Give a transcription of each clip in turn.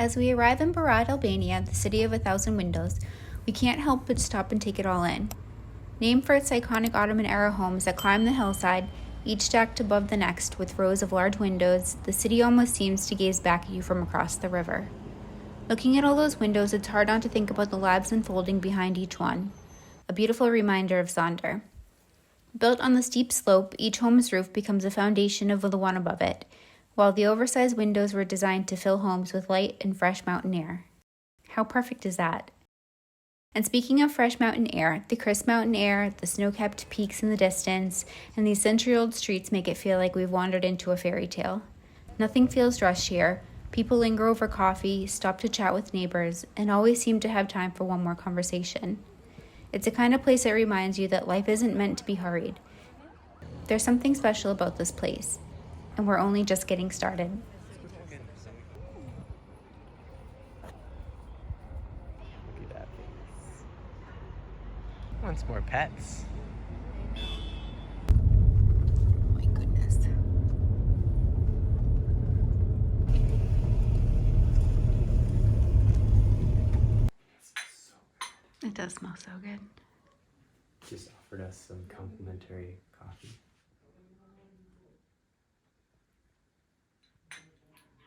As we arrive in Berat, Albania, the city of 1,000 windows, we can't help but stop and take it all in. Named for its iconic Ottoman-era homes that climb the hillside, each stacked above the next with rows of large windows, the city almost seems to gaze back at you from across the river. Looking at all those windows, it's hard not to think about the lives unfolding behind each one. A beautiful reminder of Sonder. Built on the steep slope, each home's roof becomes a foundation of the one above it, while the oversized windows were designed to fill homes with light and fresh mountain air. How perfect is that? And speaking of fresh mountain air, the crisp mountain air, the snow-capped peaks in the distance, and these century-old streets make it feel like we've wandered into a fairy tale. Nothing feels rushed here. People linger over coffee, stop to chat with neighbors, and always seem to have time for one more conversation. It's a kind of place that reminds you that life isn't meant to be hurried. There's something special about this place, and we're only just getting started. Look at that face. Wants more pets. My goodness. It does smell so good. Just offered us some complimentary coffee.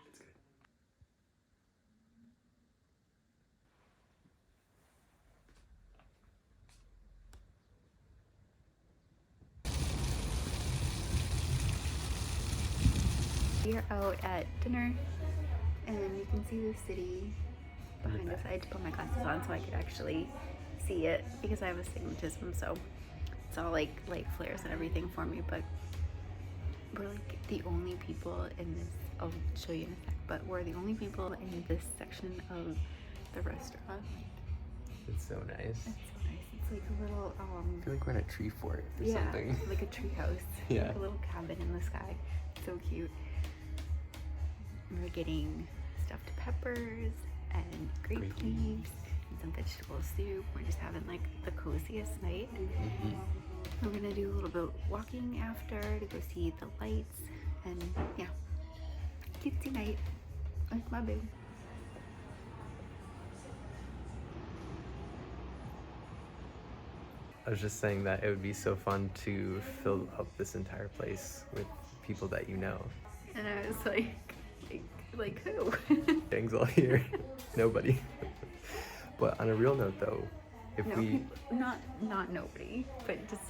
It's good. We are out at dinner, and you can see the city behind us. I had to put my glasses on so I could actually see it because I have astigmatism, so it's all like light flares and everything for me. But we're like the only people in this. I'll show you in a sec. But we're the only people in this section of the restaurant. It's so nice. It's so nice. It's like a little I feel like we're in a tree fort or something. Like a tree house. Yeah. Like a little cabin in the sky. So cute. We're getting stuffed peppers and grape leaves and some vegetable soup. We're just having like the coziest night. We're gonna do a little bit of walking after to go see the lights, and yeah, cutesy night with my boo. I was just saying that it would be so fun to fill up this entire place with people that you know. And I was like who? Gang's all here. Nobody. But on a real note though, if not nobody, but just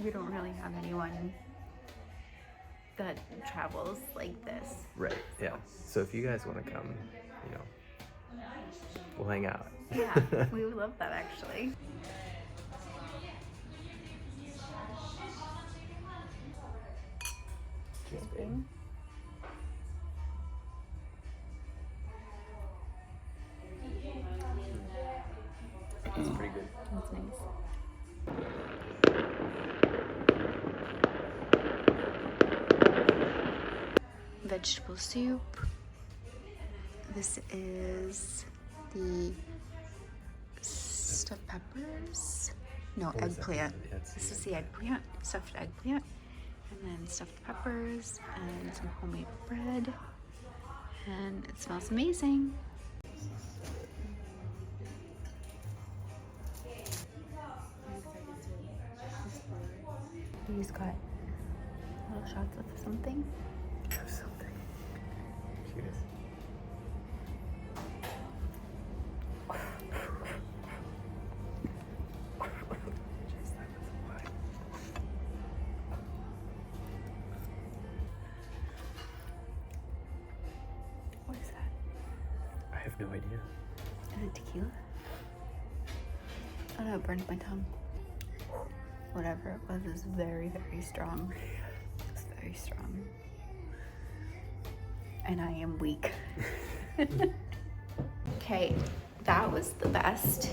we don't really have anyone that travels like this. Right, yeah. So if you guys want to come, you know, we'll hang out. Yeah, we would love that actually. It's pretty good. That's nice. Vegetable soup. This is the stuffed peppers. No, eggplant. This is the eggplant, stuffed eggplant. And then stuffed peppers and some homemade bread. And it smells amazing. He's got little shots of something. Cutest. What is that? I have no idea. Is it tequila? Oh no, it burned my tongue. Whatever it was is very, very strong. It's very strong. And I am weak. Okay, that was the best.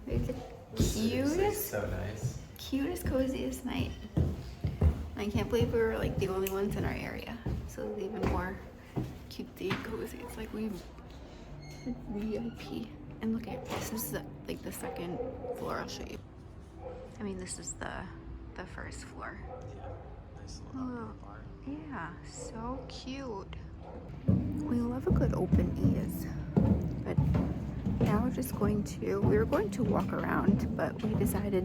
We had the cutest, So nice. cutest, coziest night. I can't believe we were like the only ones in our area. So it's even more cutesy and cozy. It's like we VIP. And look at this is like the second floor. I'll show you. I mean, this is the first floor. Yeah, nice little bar. Yeah, so cute. We love have a good open ease. But now we're just going to, we were going to walk around, but we decided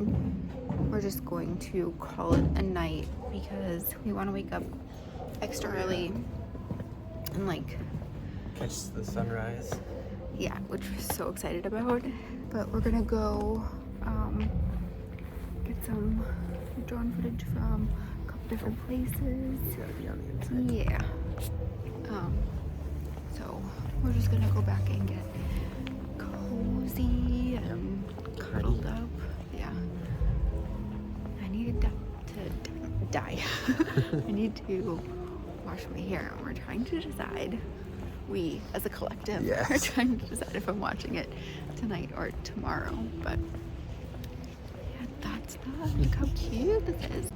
we're just going to call it a night because we want to wake up extra early and like Catch the sunrise. yeah, which we're so excited about. But we're gonna go get some drone footage from a couple different places. You gotta be on the inside. Yeah. So we're just gonna go back and get cozy and cuddled up. Yeah. I need to die. I need to wash my hair. And we're trying to decide. We, as a collective, Yes. are trying to decide if I'm watching it tonight or tomorrow. But yeah, that's that. Look how cute this is.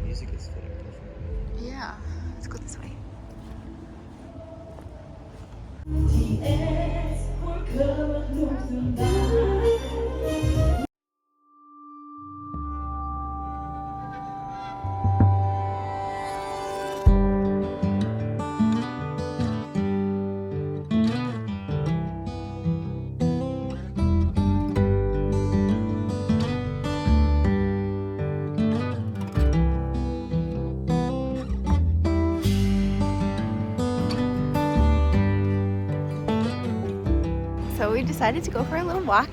Music is fitting perfect. Yeah, let's go this way. So we decided to go for a little walk.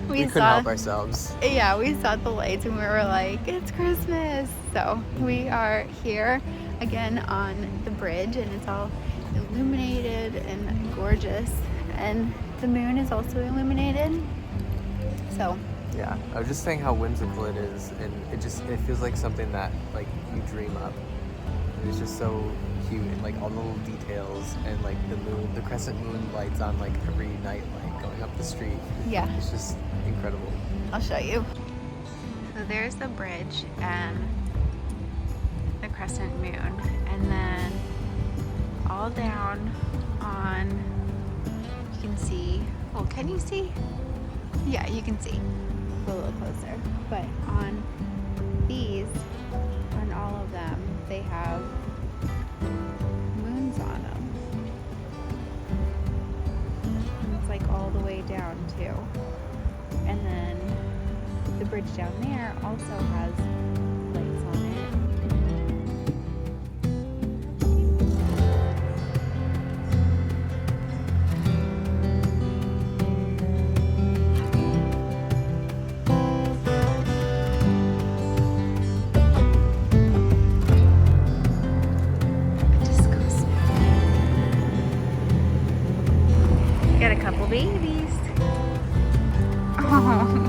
We couldn't help ourselves. Yeah, we saw the lights and we were like, it's Christmas. So we are here again on the bridge and it's all illuminated and gorgeous. And the moon is also illuminated. So Yeah, I was just saying how whimsical it is, and it feels like something that like you dream up. It's just so cute, and like all the little details, and like the crescent moon lights on like every night, like going up the street. yeah, It's just incredible. I'll show you. So there's the bridge and the crescent moon. And then all down on, you can see, well, can you see? Yeah, you can see. Go a little closer. But on these, on all of them, they have moons on them. And it's like all the way down too. And then the bridge down there also has lights on it. Got a couple babies. Oh.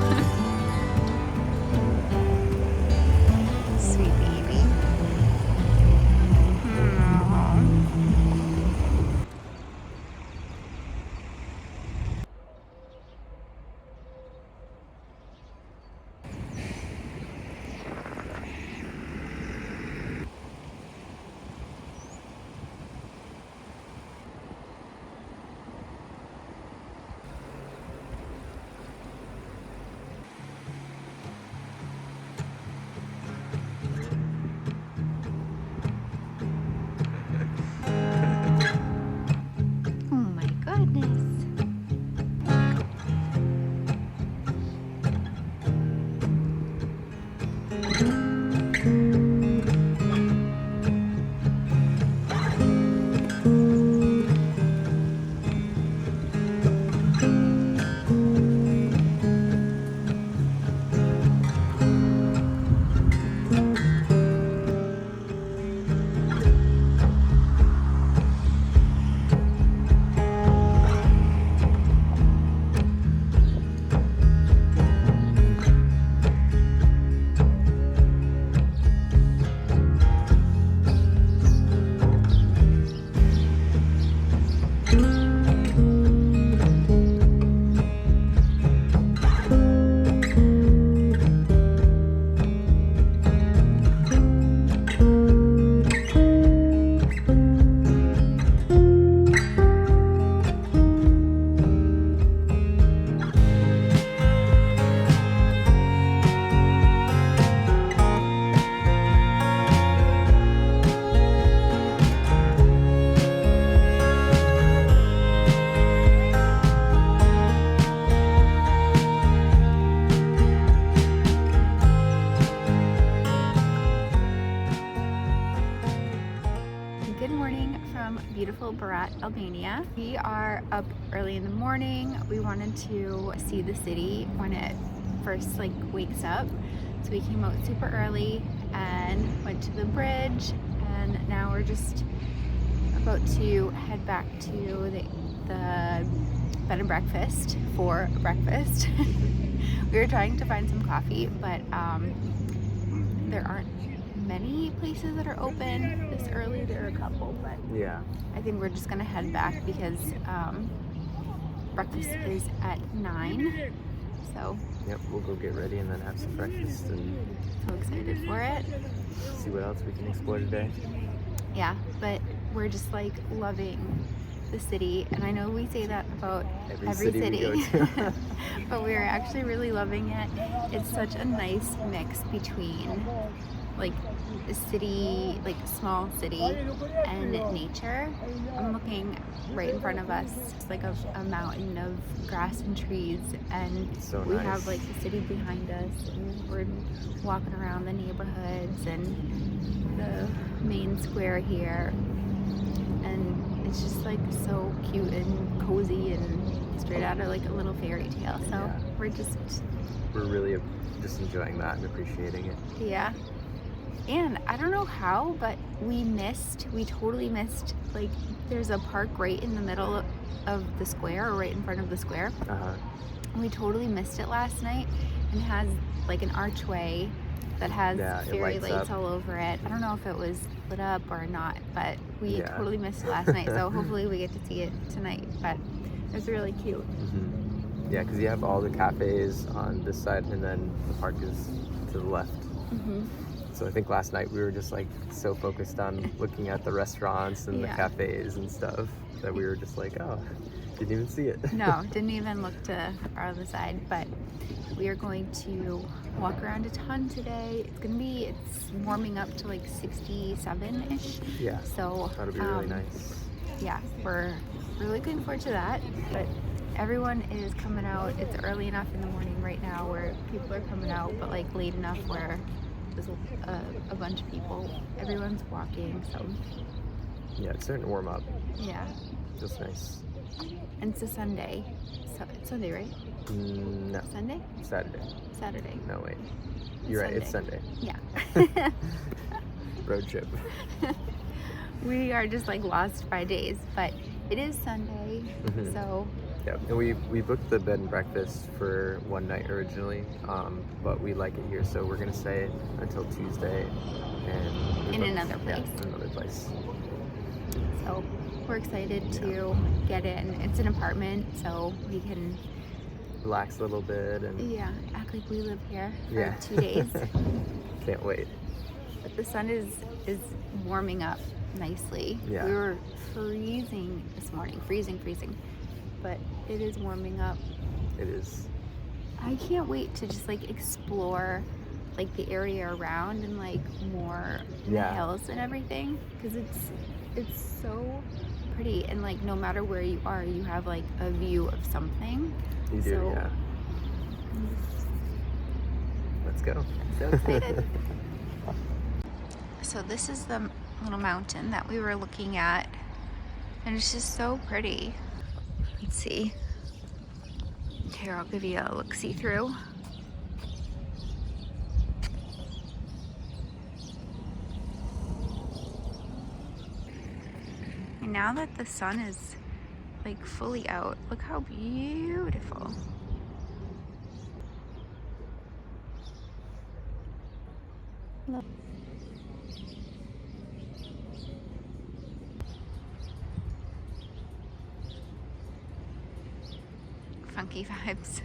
from beautiful Berat, Albania. We are up early in the morning. We wanted to see the city when it first wakes up. So we came out super early and went to the bridge, and now we're just about to head back to the bed and breakfast for breakfast. We were trying to find some coffee, but there aren't many places that are open this early. There are a couple, but yeah, I think we're just gonna head back because breakfast is at 9. So yep, we'll go get ready and then have some breakfast and so excited for it. see what else we can explore today. Yeah, but we're just loving the city, and I know we say that about every city. We go to. But we're actually really loving it. It's such a nice mix between a city, small city, and nature. I'm looking right in front of us. It's a mountain of grass and trees, and so we nice. have the city behind us, and we're walking around the neighborhoods and the main square here, and it's just so cute and cozy and straight out of a little fairy tale. So Yeah. we're really just enjoying that and appreciating it. yeah. And I don't know how, but we totally missed, there's a park right in the middle of the square, or right in front of the square. And we totally missed it last night, and it has an archway that has fairy lights all over it. I don't know if it was lit up or not, but we totally missed it last night. So hopefully we get to see it tonight, but it was really cute. Mm-hmm. Yeah, because you have all the cafes on this side, and then the park is to the left. Mm-hmm. So I think last night we were just so focused on looking at the restaurants and the cafes and stuff that we were just oh, didn't even see it. No, didn't even look to our other side, but we are going to walk around a ton today. It's warming up to 67-ish. Yeah, so that'll be really nice. Yeah, we're really looking forward to that, but everyone is coming out. It's early enough in the morning right now where people are coming out, but late enough where there's a bunch of people. Everyone's walking, so yeah, it's starting to warm up. Yeah, Just nice. and it's a Sunday. So it's Sunday, right? No. Sunday? Saturday. No, wait. You're right, it's Sunday. Yeah. Road trip. We are just lost by days, but it is Sunday, Mhm. so Yeah, and we booked the bed and breakfast for one night originally, but we like it here, so we're gonna stay until Tuesday, and In another place. Yeah, in another place. so we're excited to get in. It's an apartment, so we can Relax a little bit and act like we live here for Yeah. 2 days. can't wait. But the sun is warming up nicely. Yeah. We were freezing this morning, freezing, but it is warming up. It is. I can't wait to just explore the area around and more the hills and everything, because it's so pretty, and no matter where you are, you have a view of something. You do, So, yeah. Let's go. I'm so excited. So this is the little mountain that we were looking at, and it's just so pretty. Let's see. Here, I'll give you a look-see through. And now that the sun is fully out, look how beautiful. Look. Funky vibes.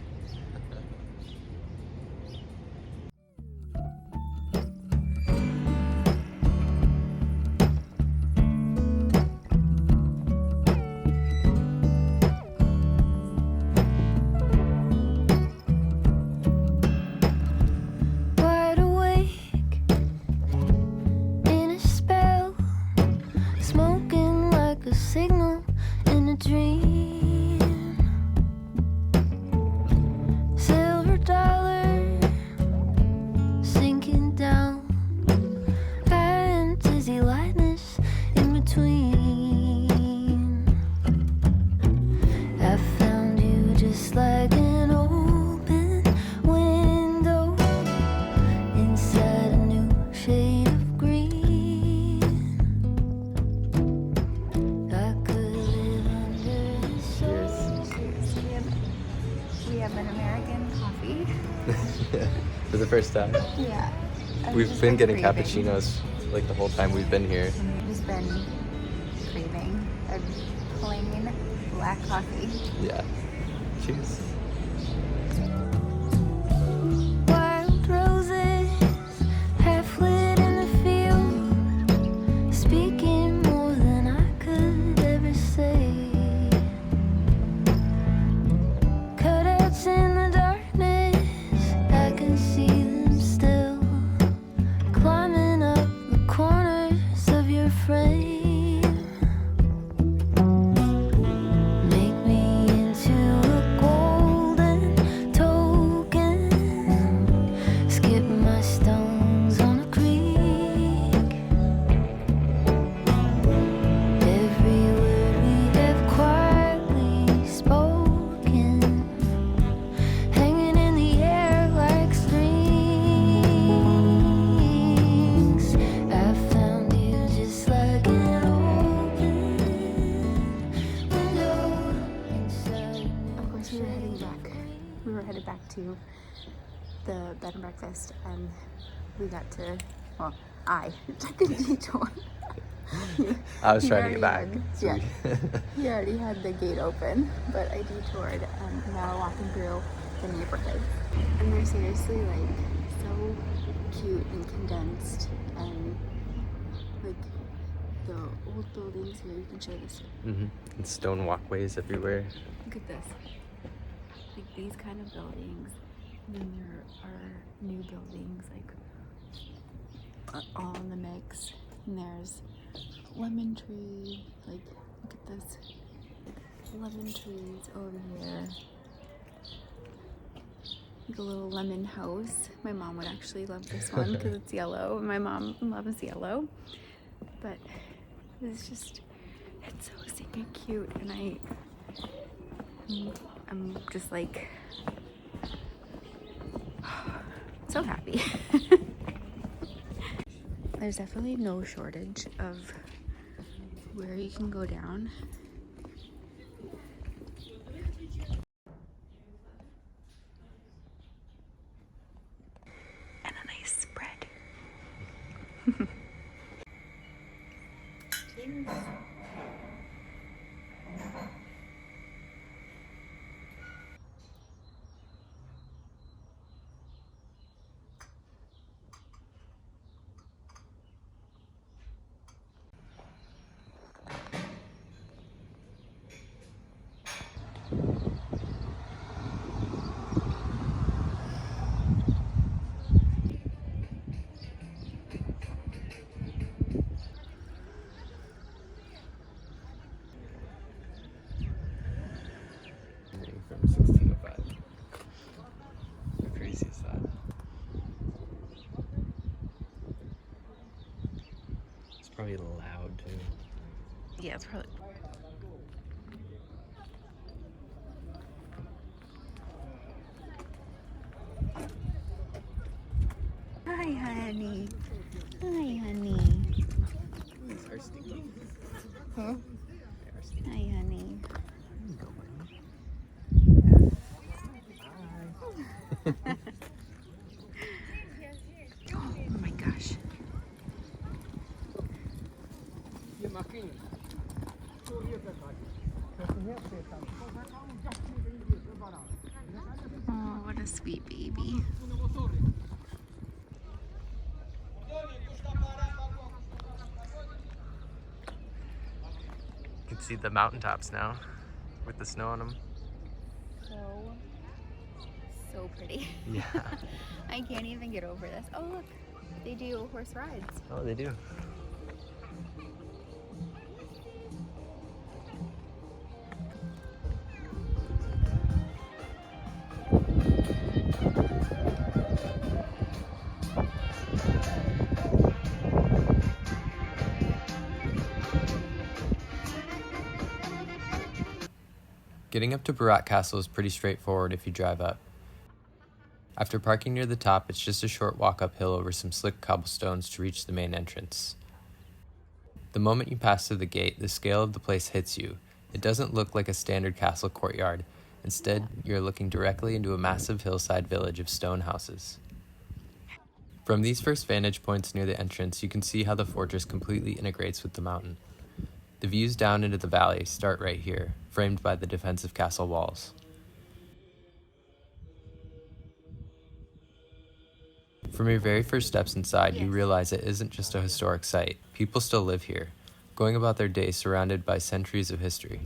Wide awake in a spell, smoking like a signal in a dream. Silver dollar sinking down, and dizzy lightness in between. first time. Yeah. We've been getting cappuccinos like the whole time we've been here. I've just been craving a plain black coffee. Yeah. Cheers. Wild roses, half lit in the field, speaking more than I could ever say. Cutouts in the darkness, I can see them still, climbing up the corners of your frame. Make me into a golden token, skip my stones on a creek. Every word we have quietly spoken, hanging in the air like strings. I found you just like an open window inside. Of course, we were heading back. We were headed back to the bed and breakfast, and we got to, well, I took a detour. I was He trying to get back. already had- He already had the gate open, but I detoured, and now we're walking through the neighborhood. And they're seriously like so cute and condensed, and like the old buildings here. You can show this. And stone walkways everywhere. Look at this. Like these kind of buildings. And then there are new buildings like all in the mix. And there's lemon tree. Like look at this. Lemon trees over here. Like a little lemon house. My mom would actually love this one because it's yellow. My mom loves yellow. But it's just, it's so stinking cute. And I'm just like so happy. There's definitely no shortage of where you can go down. And a nice spread. Cheers. From 1605. How crazy is that? It's probably loud too. Yeah, it's probably. Hi, honey. Hi, honey. These are sticky. Huh? They are sticky. Hi, honey. Oh my gosh. Oh, what a sweet baby. You can see the mountaintops now with the snow on them. So pretty. Yeah. I can't even get over this. Oh, look. They do horse rides. Oh, they do. Getting up to Berat Castle is pretty straightforward if you drive up. After parking near the top, it's just a short walk uphill over some slick cobblestones to reach the main entrance. The moment you pass through the gate, the scale of the place hits you. It doesn't look like a standard castle courtyard. Instead, you're looking directly into a massive hillside village of stone houses. From these first vantage points near the entrance, you can see how the fortress completely integrates with the mountain. The views down into the valley start right here, framed by the defensive castle walls. From your very first steps inside, you realize it isn't just a historic site. People still live here, going about their day surrounded by centuries of history.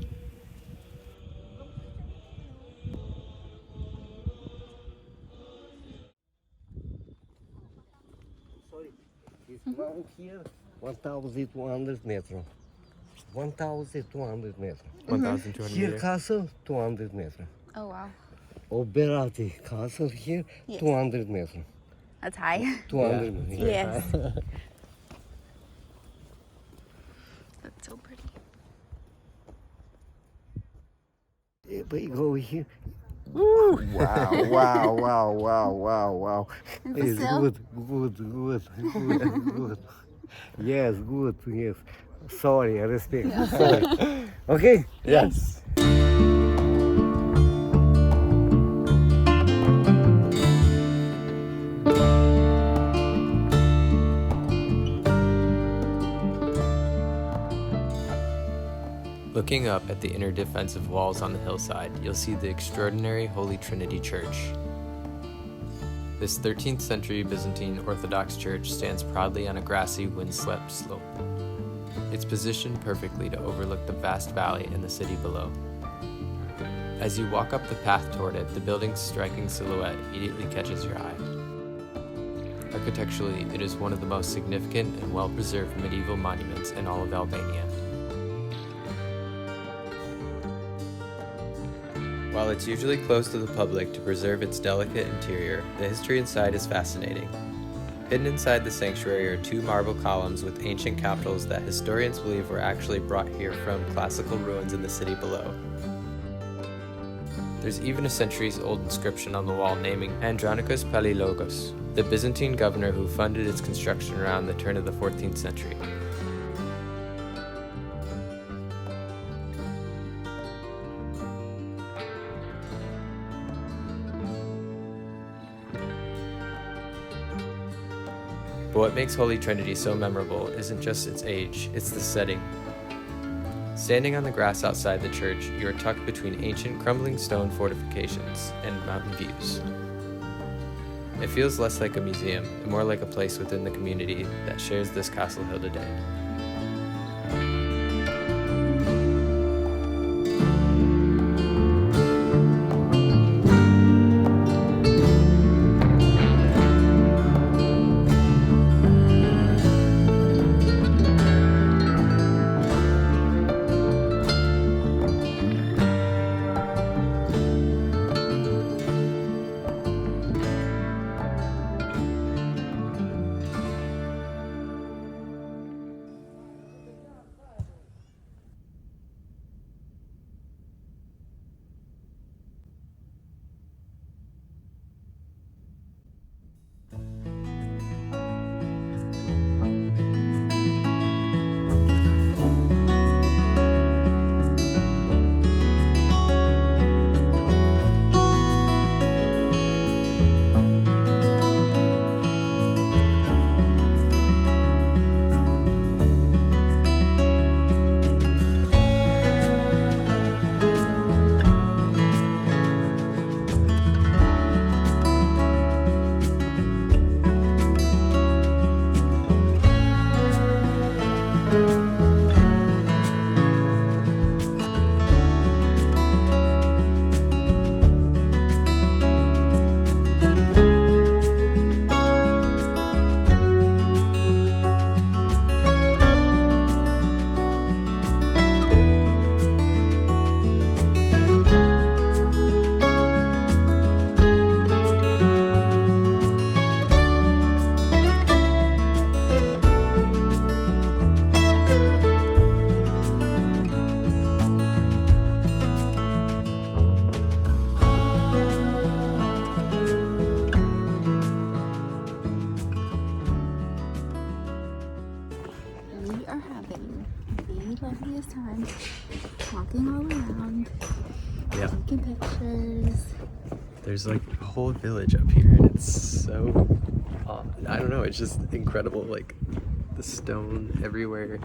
It's mount here, 1,200 meters. 1,200 meters. 1,200 Here meters. castle, 200 meters. Oh, wow. Oh, Berat castle here, Yes. 200 meters. That's high. 200 Yeah, meters. Yes. That's so pretty. We go here. Wow, wow, wow, wow, wow, wow. It's still? good. Yes, good, yes. Sorry, I respect. Sorry. Okay? Yes. Looking up at the inner defensive walls on the hillside, you'll see the extraordinary Holy Trinity Church. This 13th century Byzantine Orthodox church stands proudly on a grassy, wind-swept slope. It's positioned perfectly to overlook the vast valley and the city below. As you walk up the path toward it, the building's striking silhouette immediately catches your eye. Architecturally, it is one of the most significant and well-preserved medieval monuments in all of Albania. While it's usually closed to the public to preserve its delicate interior, the history inside is fascinating. Hidden inside the sanctuary are two marble columns with ancient capitals that historians believe were actually brought here from classical ruins in the city below. There's even a centuries-old inscription on the wall naming Andronicus Palaiologos, the Byzantine governor who funded its construction around the turn of the 14th century. But what makes Holy Trinity so memorable isn't just its age, it's the setting. Standing on the grass outside the church, you are tucked between ancient crumbling stone fortifications and mountain views. It feels less like a museum and more like a place within the community that shares this castle hill today. loveliest time walking all around, Yeah. taking pictures. There's like a whole village up here and it's so I don't know, it's just incredible, like the stone everywhere,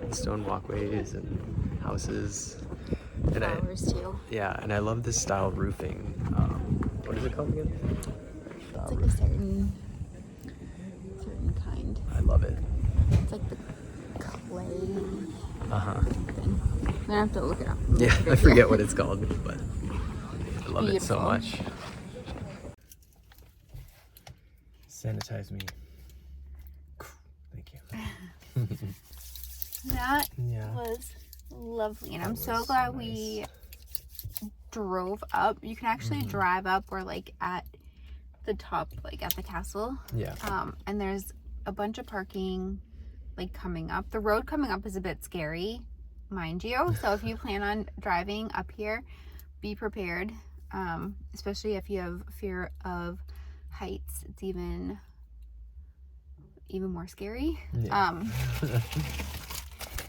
the stone walkways and houses. And Flowers too. Yeah, and I love this style roofing. What is it called again? It's like a certain kind. I love it. It's like the clay thing. I'm gonna have to look it up. Yeah, I forget what it's called, but I love it so Beautiful. much. Sanitize me. Thank you. That Yeah. was lovely, and I'm That so was glad nice. we drove up. You can actually drive up. We're like at the top, like at the castle. Yeah. And there's a bunch of parking like coming up. The road coming up is a bit scary, mind you. So if you plan on driving up here, be prepared. Especially if you have fear of heights, it's even more scary. Yeah.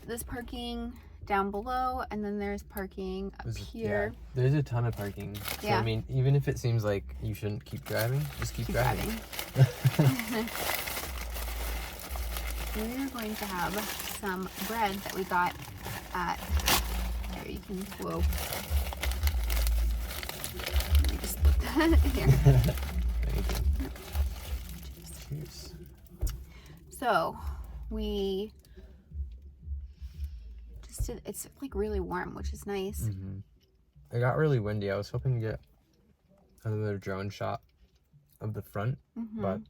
There's parking down below, and then there's parking up here. Yeah, there's a ton of parking. So, Yeah. I mean, even if it seems like you shouldn't keep driving, just keep driving. We're going to have some bread that we got at, there you can, whoa. Let me just put that here. Thank you. Cheers. So, we just did, it's like really warm, which is nice. It got really windy. I was hoping to get another drone shot of the front, but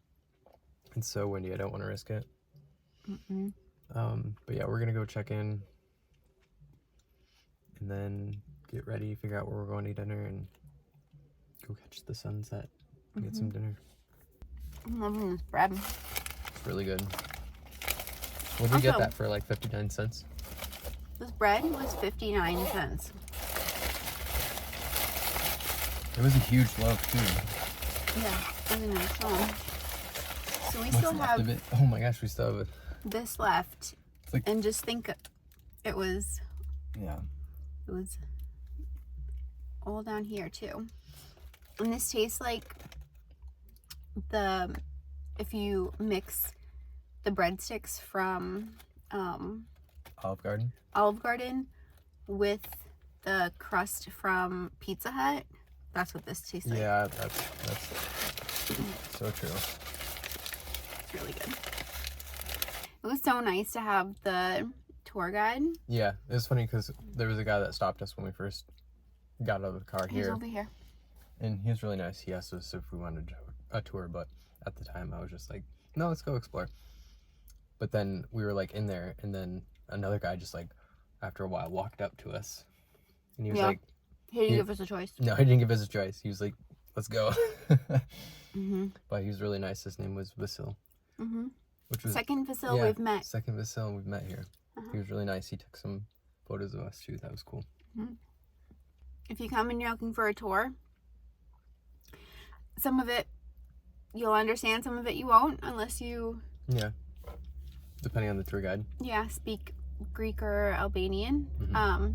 it's so windy I don't want to risk it. But yeah, we're gonna go check in and then get ready, figure out where we're going to dinner, and go catch the sunset and get some dinner. I'm loving this bread. It's really good. Would we get Also- that for like 59 cents? This bread was 59 cents. It was a huge loaf too. Yeah, really nice. So we What's still left have of it? Oh my gosh, we still have it. this left. like- And just think it was Yeah. all down here too. And this tastes like if you mix the breadsticks from Olive Garden. Olive Garden with the crust from Pizza Hut, that's what this tastes like. Yeah, that's so true. It's really good. It was so nice to have the tour guide. Yeah, it was funny because there was a guy that stopped us when we first got out of the car He's here, over here. and he was really nice. He asked us if we wanted a tour, but at the time I was just like, no, let's go explore. But then we were like in there, and then another guy just like after a while walked up to us, and he was like, He didn't give us a choice. no, he didn't give us a choice. He was like, let's go. Mm-hmm. But he was really nice. His name was Vasil, Mm-hmm. which was Second Vasil yeah, we've met. second Vasil we've met here. He was really nice. He took some photos of us too. That was cool. If you come and you're looking for a tour, some of it you'll understand, some of it you won't, unless you Yeah, depending on the tour guide. speak Greek or Albanian. Mhm.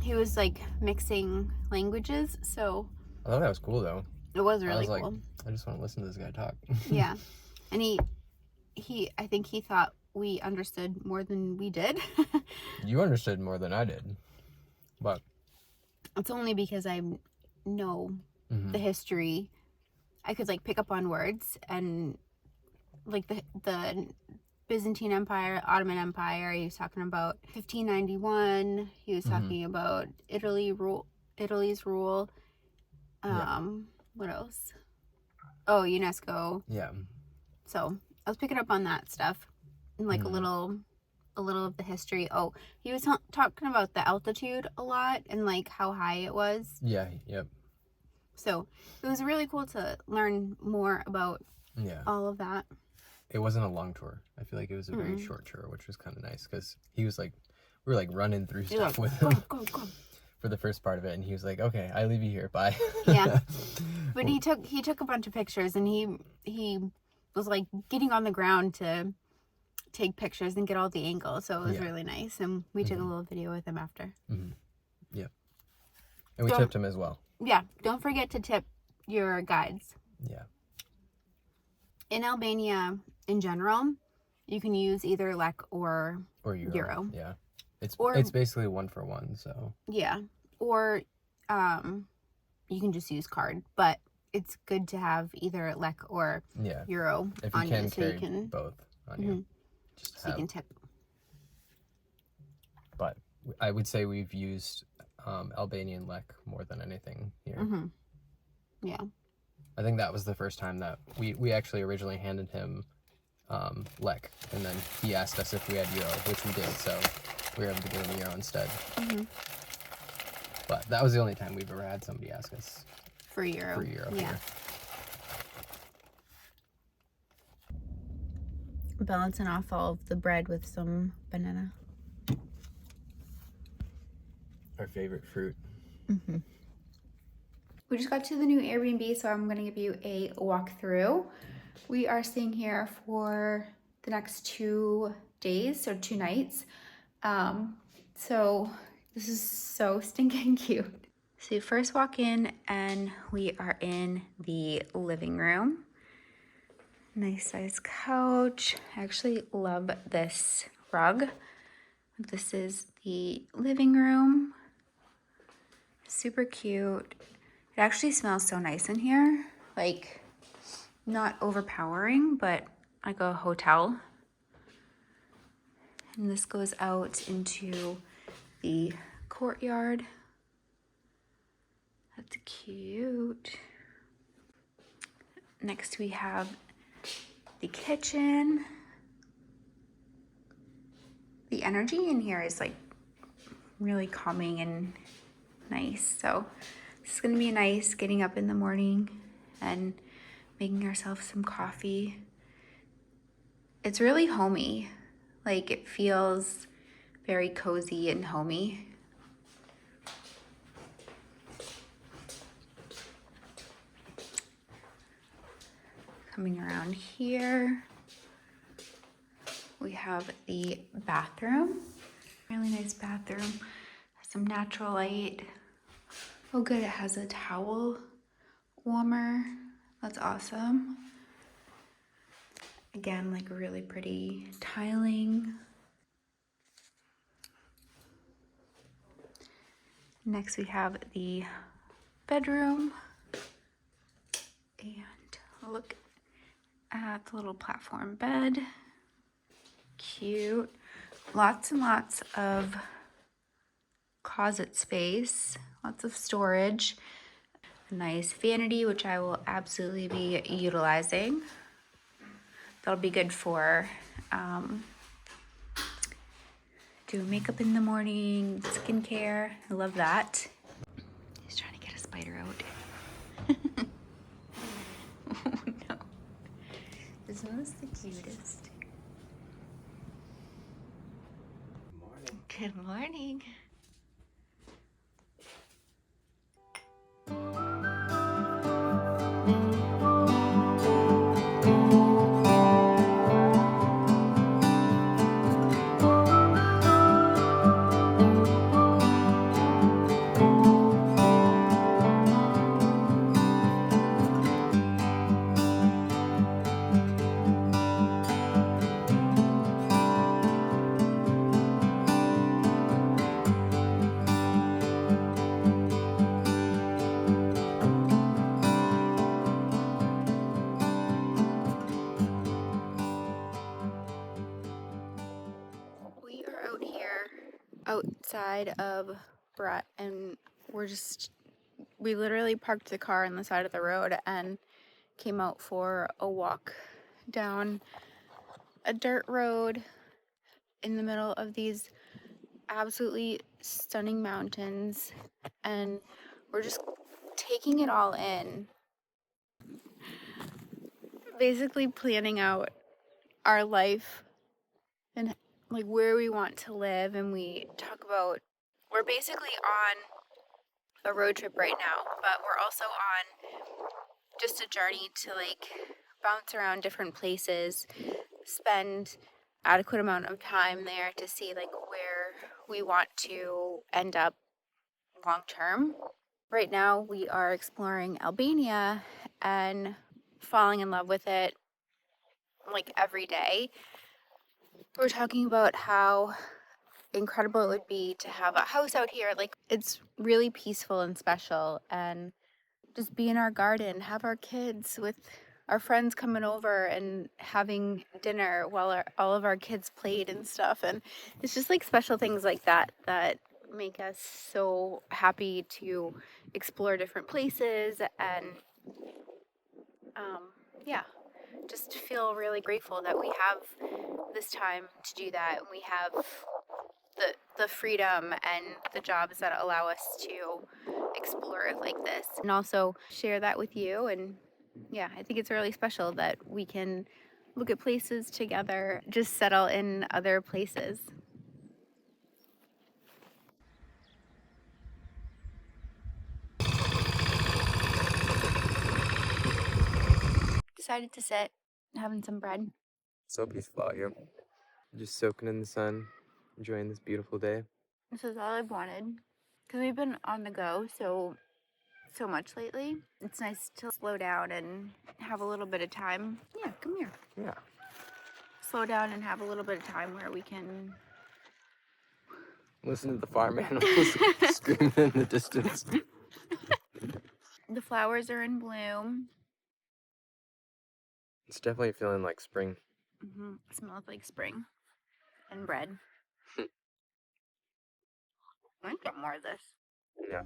He was like mixing languages, so I thought that was cool though. it was I really was like, cool. I just want to listen to this guy talk. Yeah. And I think he thought we understood more than we did. You understood more than I did, but It's only because I know the history. I could like pick up on words, and like the Byzantine Empire, Ottoman Empire, he was talking about 1591. He was talking about Italy's rule. What else? Oh, UNESCO. yeah, So I was picking up on that stuff, and like a little of the history. Oh, he was talking about the altitude a lot and like how high it was. yeah, yep, So it was really cool to learn more about yeah. all of that. It wasn't a long tour. I feel like it was a very short tour, which was kind of nice because he was like, we were like running through He's stuff like, with go, him go, go. for the first part of it, and he was like, okay, I leave you here, bye. Yeah. But he took a bunch of pictures, and he was like getting on the ground to take pictures and get all the angles. So it was Yeah. really nice, and we took a little video with him after. Yep. And we Don't- tipped him as well. Yeah, don't forget to tip your guides. Yeah. in Albania in general, you can use either lek or euro. Yeah. Or- It's basically 1 for 1, so. Yeah. Or you can just use card, but it's good to have either lek or Yeah. euro If you on can you so carry you can both on you. Just so you can tip. But I would say we've used Albanian lek more than anything here. Yeah. I think that was the first time that we actually originally handed him lek, and then he asked us if we had euro, which we did, so we were able to give him euro instead. But that was the only time we've ever had somebody ask us For euro. yeah. Here. Balancing off all of the bread with some banana. Our favorite fruit. We just got to the new Airbnb, so I'm going to give you a walkthrough. We are staying here for the next 2 days, or 2 nights. So this is so stinking cute. So you first walk in and we are in the living room. Nice size couch. I actually love this rug. This is the living room. Super cute. It actually smells so nice in here. Like, not overpowering, but like a hotel. And this goes out into the courtyard. That's cute. Next we have the kitchen. The energy in here is like really calming and nice. So this is gonna be nice getting up in the morning and making ourselves some coffee. It's really homey. Like, it feels very cozy and homey. Coming around here, we have the bathroom. Really nice bathroom. Has some natural light. Oh good, it has a towel warmer. That's awesome. Again, like really pretty tiling. Next we have the bedroom. And look at the little platform bed. Cute. Lots and lots of closet space. Lots of storage. A nice vanity, which I will absolutely be utilizing. That'll be good for doing makeup in the morning, skincare. I love that. He's trying to get a spider out. Oh no. This one's the cutest. Good morning. We are out here outside of Berat, and we literally parked the car on the side of the road and came out for a walk down a dirt road in the middle of these absolutely stunning mountains, and we're just taking it all in. Basically planning out our life and like where we want to live, and we're basically on a road trip right now, but we're also on just a journey to like bounce around different places, spend adequate amount of time there to see like where we want to end up long term. Right now we are exploring Albania and falling in love with it. like every day. We're talking about how incredible it would be to have a house out here. Like, it's really peaceful and special, and just be in our garden, have our kids with our friends coming over and having dinner while all of our kids played and stuff. And it's just like special things like that that make us so happy to explore different places and yeah, just feel really grateful that we have this time to do that. We have the freedom and the jobs that allow us to explore like this, and also share that with you. And yeah, I think it's really special that we can look at places together, just settle in other places. Decided to sit, having some bread. So peaceful out here. Just soaking in the sun, enjoying this beautiful day. This is all I've wanted, because we've been on the go so much lately. It's nice to slow down and have a little bit of time. Yeah, come here. Yeah. Slow down and have a little bit of time where we can Listen to the farm animals screaming in the distance. The flowers are in bloom. It's definitely feeling like spring. Smells like spring and bread. I might get more of this. Yeah.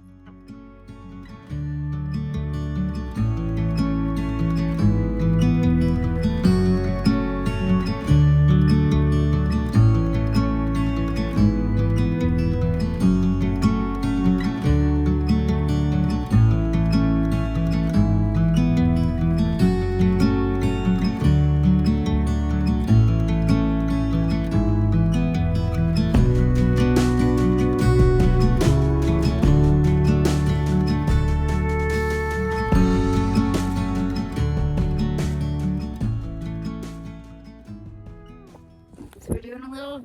So we're doing a little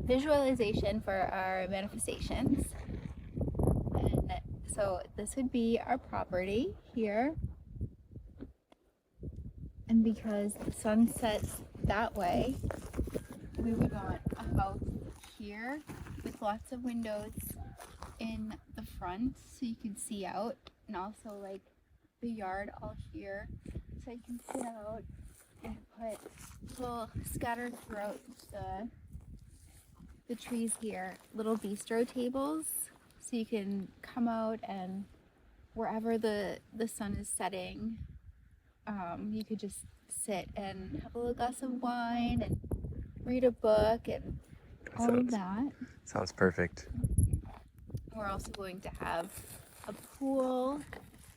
visualization for our manifestations. And so this would be our property here. And because the sun sets that way, we would want a house here with lots of windows in the front so you can see out, and also like the yard all here so you can sit out, and put little scattered throughout the trees here, little bistro tables so you can come out, and wherever the sun is setting, you could just sit and have a little glass of wine and read a book and all of that. Sounds perfect. We're also going to have a pool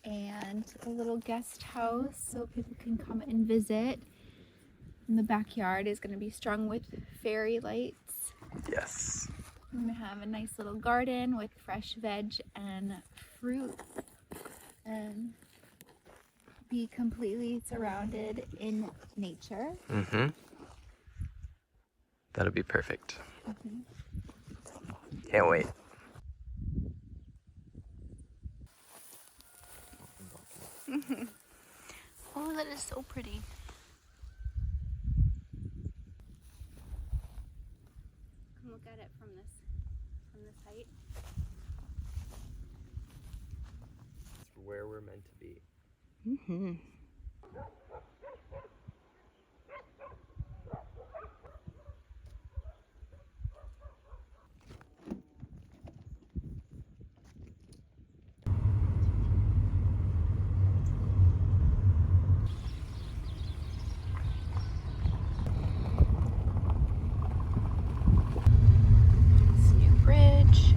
and a little guest house so people can come and visit. And the backyard is going to be strung with fairy lights. Yes. We're going to have a nice little garden with fresh veg and fruit, and be completely surrounded in nature. That'll be perfect. Can't wait. Oh, that is so pretty. Come look at it from this height. It's where we're meant to be. This new bridge.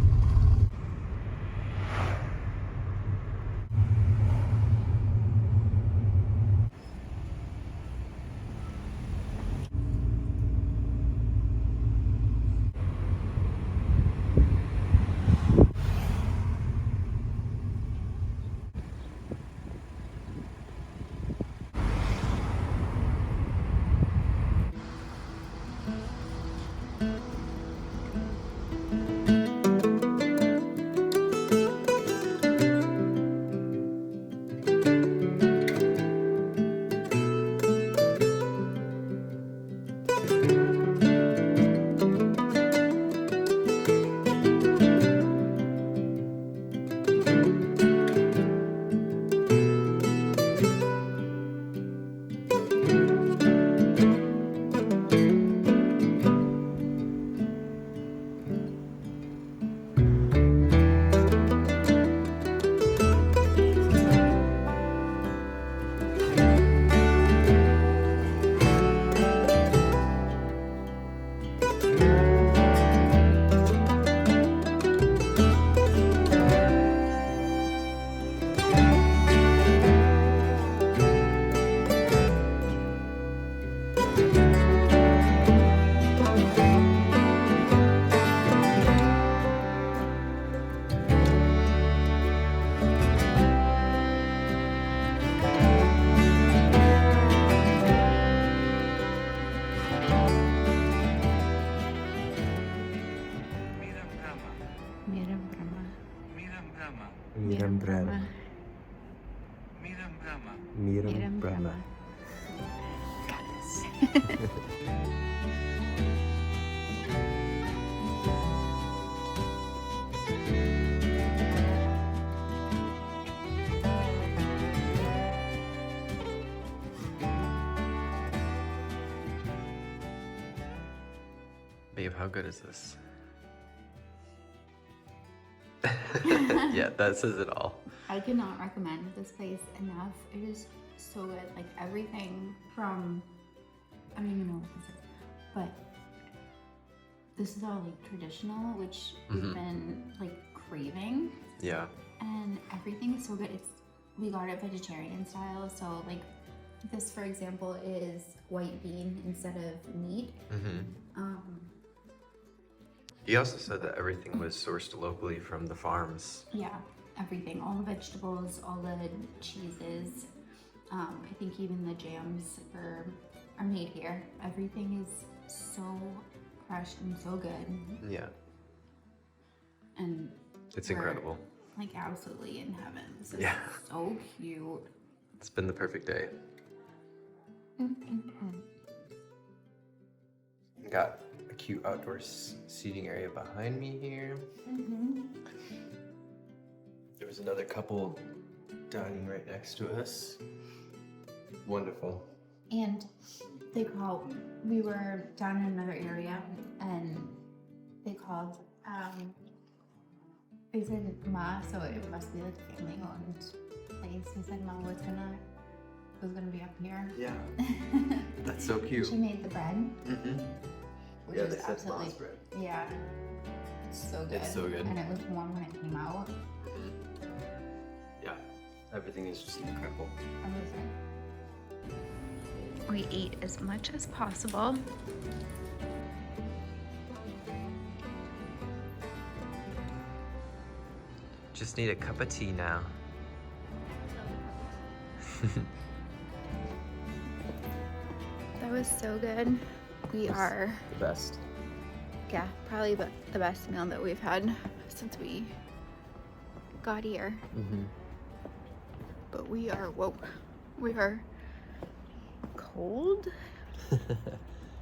Miram Brahma. Miram Miram Brahma. Brahma. Got this. Babe, how good is this? Yeah, that says it all. I cannot recommend this place enough. It is so good. Like everything from, I don't even know what this is, but this is all like traditional, which we've been like craving. Yeah. And everything is so good. We got it vegetarian style. So like this, for example, is white bean instead of meat. He also said that everything was sourced locally from the farms. Yeah, everything, all the vegetables, all the cheeses. I think even the jams are made here. Everything is so fresh and so good. Yeah. And It's we're, incredible. like absolutely in heaven. This is Yeah. so cute. It's been the perfect day. Got a cute outdoor seating area behind me here. There was another couple dining right next to us. Wonderful. And we were down in another area and they called, they said Ma, so it must be like a family owned place. They said Ma was gonna be up here. Yeah. That's so cute. She made the bread. Which Yeah, was they said absolutely, Ma's bread. yeah, it's so good. It's so good. And it was warm when it came out. Yeah. Everything is just incredible. Amazing. We ate as much as possible. Just need a cup of tea now. That was so good. We are, The best. yeah, probably the best meal that we've had since we got here. But we are cold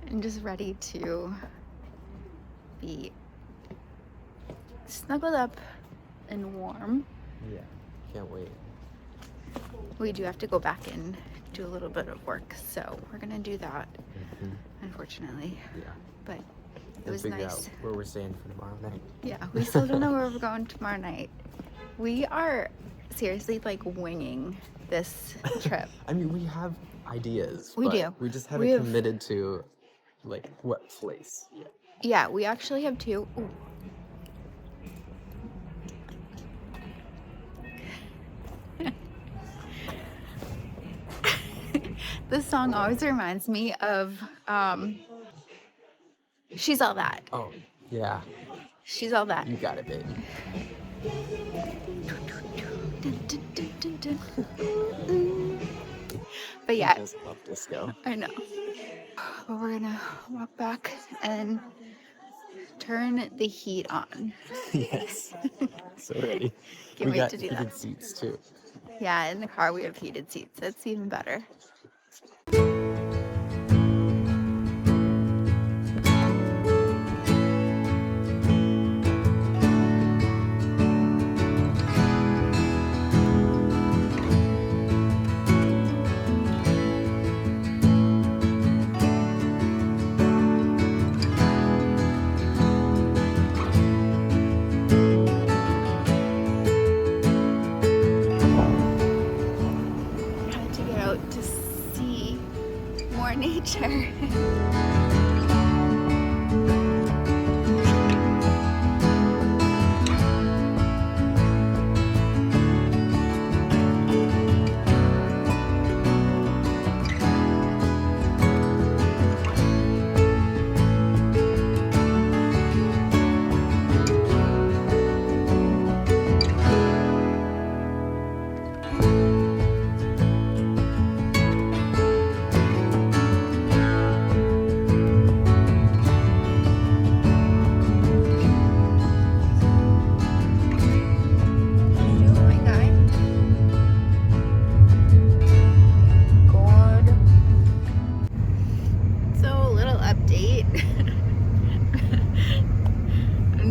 and just ready to be snuggled up and warm. Yeah. Can't wait. We do have to go back and do a little bit of work, so we're gonna do that, unfortunately. Yeah. But it And was figure nice. out where we're staying for tomorrow night. Yeah, we still don't know where we're going tomorrow night. We are seriously like winging this trip. I mean, we have ideas. We but do. We just We haven't have- committed to, like, what place yet. Yeah, we actually have two. Ooh. This song always reminds me of She's All That. Oh, yeah. She's All That. You got it, babe. But yeah, He does love disco. I know. But we're gonna walk back and turn the heat on. Yes. So ready. Can't we wait got to do heated that. seats, too. Yeah, in the car we have heated seats. That's even better. Had to get out to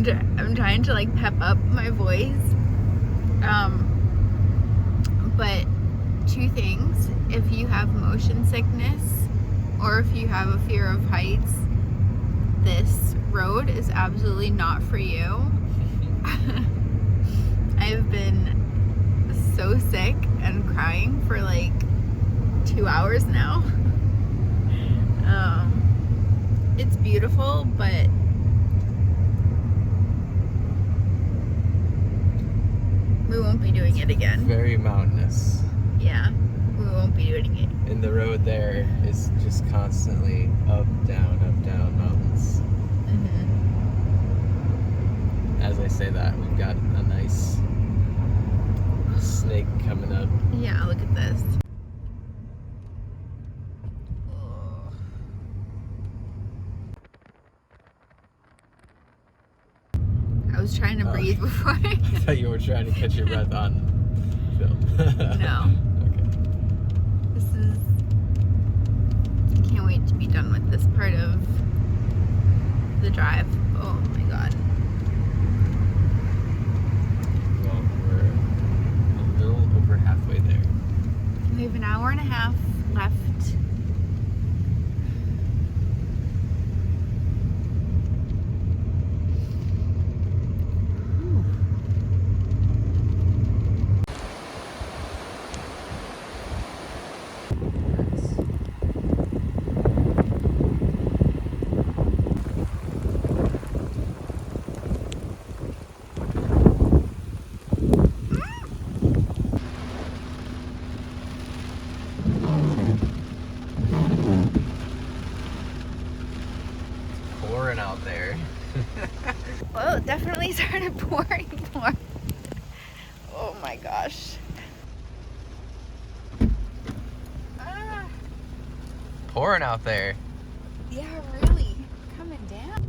I'm trying to like pep up my voice. But two things: if you have motion sickness or if you have a fear of heights, this road is absolutely not for you. I've been so sick and crying for like 2 hours now. It's beautiful, but we won't be doing it again. Very mountainous. Yeah, we won't be doing it. And the road there is just constantly up, down mountains. Mm-hmm. As I say that, we've got a nice snake coming up. Yeah, look at this. I was trying to breathe before. I thought you were trying to catch your breath on film. No. Okay. This is. I can't wait to be done with this part of the drive. Oh my god. Well, we're a little over halfway there. We have an hour and a half left. Pouring out there. Well, it definitely started pouring more. Oh my gosh. Pouring out there. Yeah, really. Coming down.